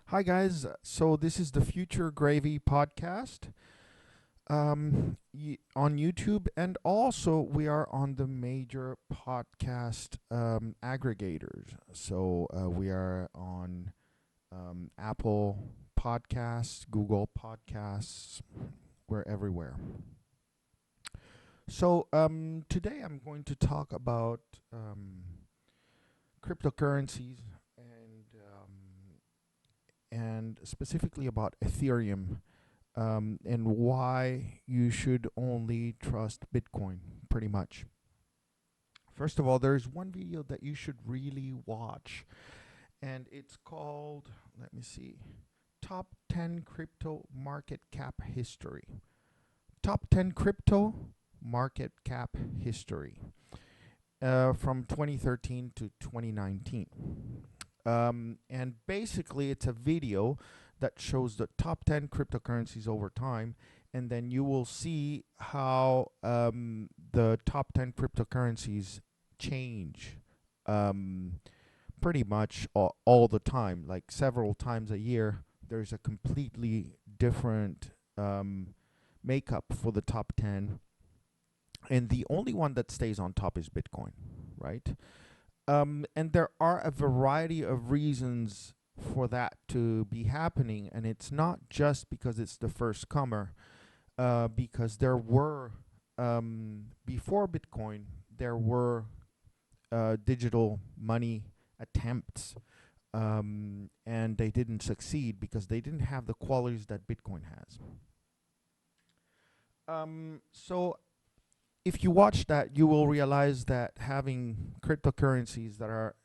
Hi guys, so this is the Future Gravy podcast on YouTube, and also we are on the major podcast aggregators. So we are on Apple Podcasts, Google Podcasts, we're everywhere. So today I'm going to talk about cryptocurrencies and specifically about Ethereum, and why you should only trust Bitcoin, pretty much. First of all, there's one video that you should really watch, and it's called, let me see, Top 10 Crypto Market Cap History. Top 10 Crypto Market Cap History from 2013 to 2019. And basically, it's a video that shows the top 10 cryptocurrencies over time, and then you will see how the top 10 cryptocurrencies change pretty much all the time, like several times a year. There's a completely different makeup for the top 10, and the only one that stays on top is Bitcoin, right? And there are a variety of reasons for that to be happening, and it's not just because it's the first comer, because there were, before Bitcoin, there were digital money attempts, and they didn't succeed because they didn't have the qualities that Bitcoin has. So if you watch that, you will realize that having cryptocurrencies that are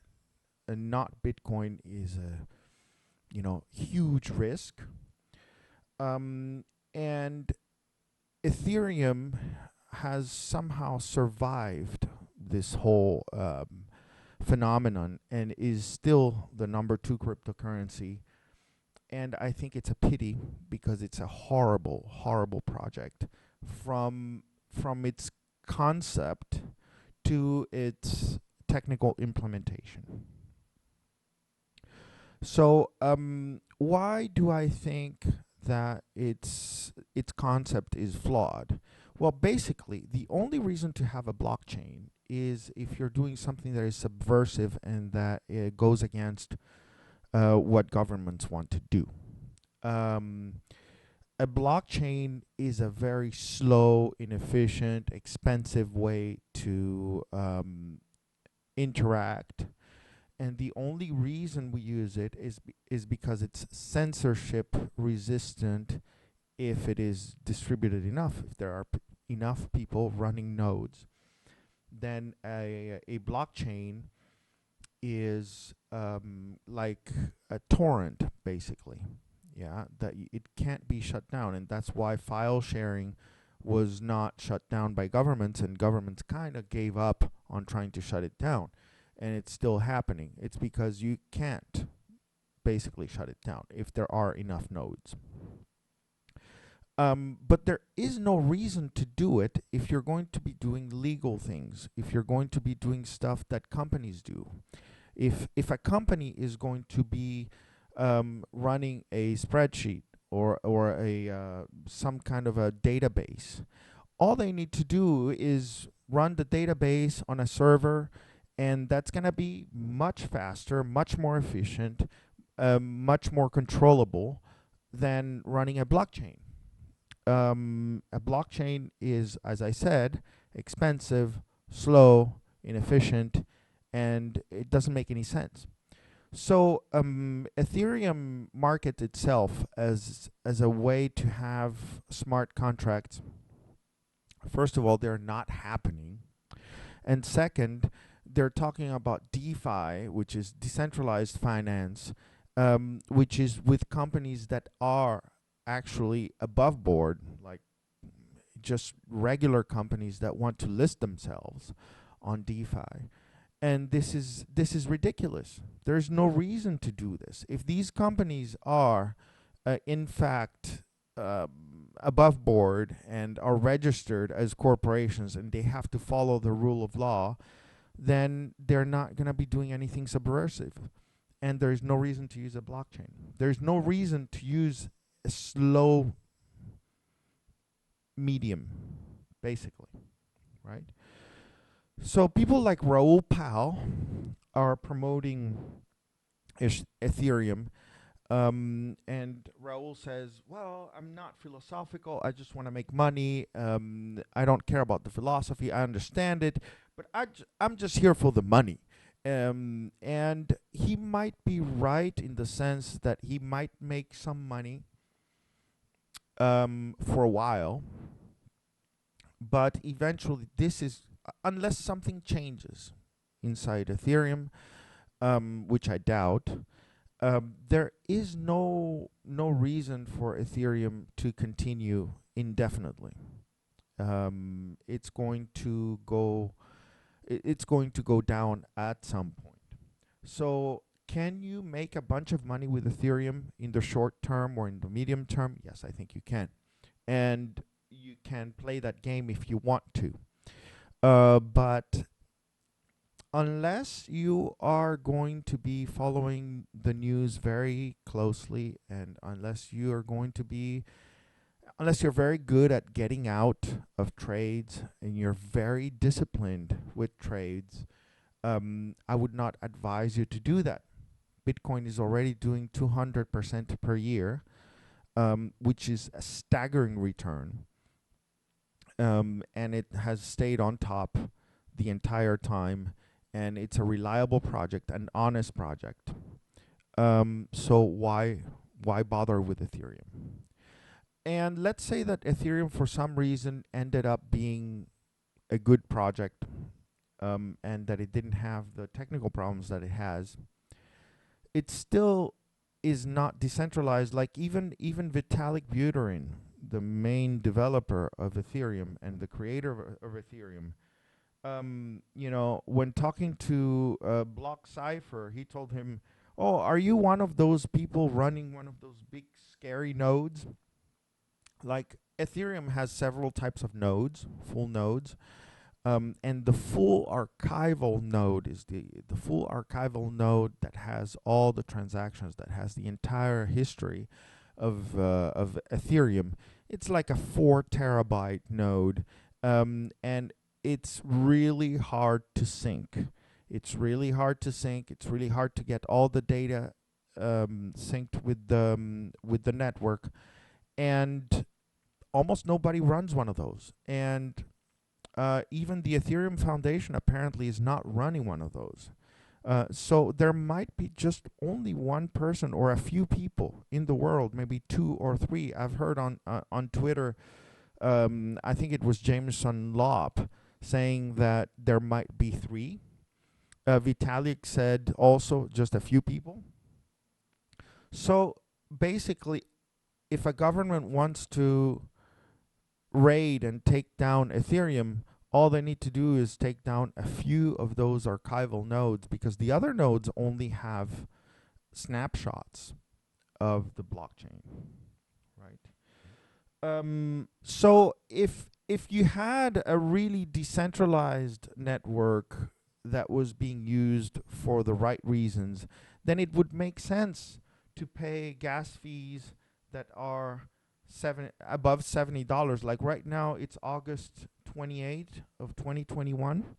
not Bitcoin is a huge risk. And Ethereum has somehow survived this whole phenomenon and is still the number two cryptocurrency. And I think it's a pity because it's a horrible, horrible project from its concept to its technical implementation. So, why do I think that its concept is flawed? Well, basically, the only reason to have a blockchain is if you're doing something that is subversive and that it goes against what governments want to do. Um, a blockchain is a very slow, inefficient, expensive way to interact, and the only reason we use it is because it's censorship resistant. If it is distributed enough, if there are enough people running nodes, then a blockchain is like a torrent, basically. Yeah, that it can't be shut down, and that's why file sharing was not shut down by governments, and governments kind of gave up on trying to shut it down, and it's still happening. It's because you can't basically shut it down if there are enough nodes. But there is no reason to do it if you're going to be doing legal things, if you're going to be doing stuff that companies do. If a company is going to be running a spreadsheet or a some kind of a database, all they need to do is run the database on a server, and that's going to be much faster, much more efficient, much more controllable than running a blockchain. A blockchain is, as I said, expensive, slow, inefficient, and it doesn't make any sense. So Ethereum markets itself as a way to have smart contracts. First of all, they're not happening, and second, they're talking about DeFi, which is decentralized finance, which is with companies that are actually above board, like just regular companies that want to list themselves on DeFi. And this is ridiculous. There's no reason to do this. If these companies are, in fact, above board and are registered as corporations and they have to follow the rule of law, then they're not going to be doing anything subversive. and there is no reason to use a blockchain. There's no reason to use a slow medium, basically, right? So people like Raoul Pal are promoting Ethereum. And Raul says, well, I'm not philosophical. I just want to make money. I don't care about the philosophy. I understand it, but I'm just here for the money. And he might be right in the sense that he might make some money for a while, but eventually this is, unless something changes inside Ethereum, which I doubt, there is no reason for Ethereum to continue indefinitely. It's going to go it's going to go down at some point. So can you make a bunch of money with Ethereum in the short term or in the medium term? Yes, I think you can. And you can play that game if you want to. But unless you are going to be following the news very closely, and unless you're very good at getting out of trades and you're very disciplined with trades, I would not advise you to do that. Bitcoin is already doing 200% per year, which is a staggering return. And it has stayed on top the entire time, and it's a reliable project, an honest project. So why bother with Ethereum? And let's say that Ethereum, for some reason, ended up being a good project, and that it didn't have the technical problems that it has. It still is not decentralized. Like even Vitalik Buterin, the main developer of Ethereum and the creator of Ethereum, when talking to Block Cipher, he told him, "Oh, are you one of those people running one of those big scary nodes?" Like Ethereum has several types of nodes, full nodes, and the full archival node is the full archival node that has all the transactions, that has the entire history of Ethereum. It's like a 4 terabyte node, and it's really hard to sync. It's really hard to sync. It's really hard to get all the data synced with the network, and almost nobody runs one of those. And even the Ethereum Foundation apparently is not running one of those. So there might be just only one person or a few people in the world, maybe 2 or 3. I've heard on Twitter, I think it was Jameson Lopp saying that there might be 3. Vitalik said also just a few people. So basically, if a government wants to raid and take down Ethereum, all they need to do is take down a few of those archival nodes, because the other nodes only have snapshots of the blockchain, right? So if you had a really decentralized network that was being used for the right reasons, then it would make sense to pay gas fees that are above $70. Like right now, it's August 28th of 2021,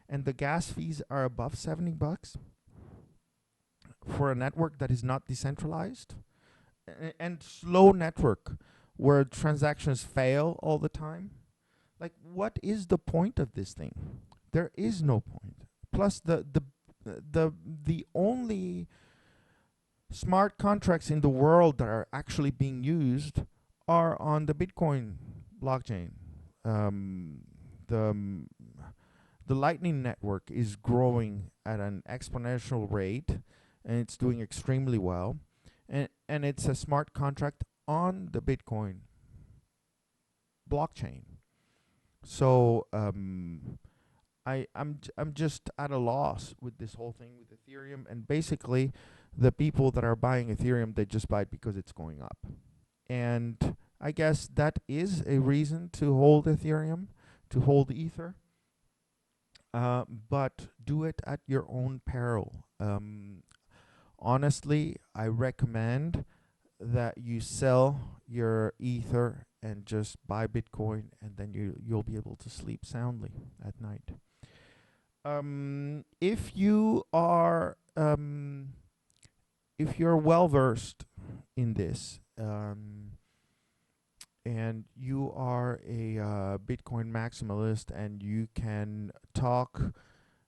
and the gas fees are above $70 for a network that is not decentralized and slow network where transactions fail all the time. Like, what is the point of this thing? There is no point. Plus, the only smart contracts in the world that are actually being used are on the Bitcoin blockchain. The Lightning Network is growing at an exponential rate, and it's doing extremely well. And it's a smart contract on the Bitcoin blockchain. So I'm just at a loss with this whole thing with Ethereum, and basically the people that are buying Ethereum, they just buy it because it's going up. And I guess that is a reason to hold Ethereum, to hold Ether. But do it at your own peril. honestly, I recommend that you sell your ether and just buy Bitcoin, and then you'll be able to sleep soundly at night. If you are if you're well versed in this, and you are a Bitcoin maximalist, and you can talk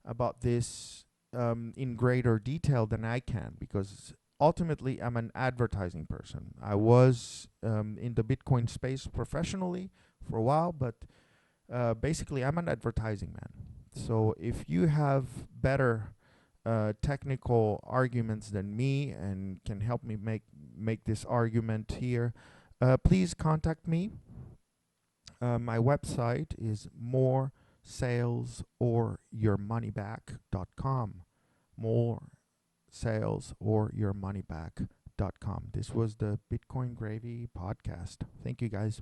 about this in greater detail than I can, because ultimately I'm an advertising person. I was in the Bitcoin space professionally for a while, but basically I'm an advertising man. So if you have better technical arguments than me and can help me make this argument here, please contact me. My website is moreSalesOrYourMoneyBack.com. MoreSalesOrYourMoneyBack.com. This was the Bitcoin Gravy podcast. Thank you, guys.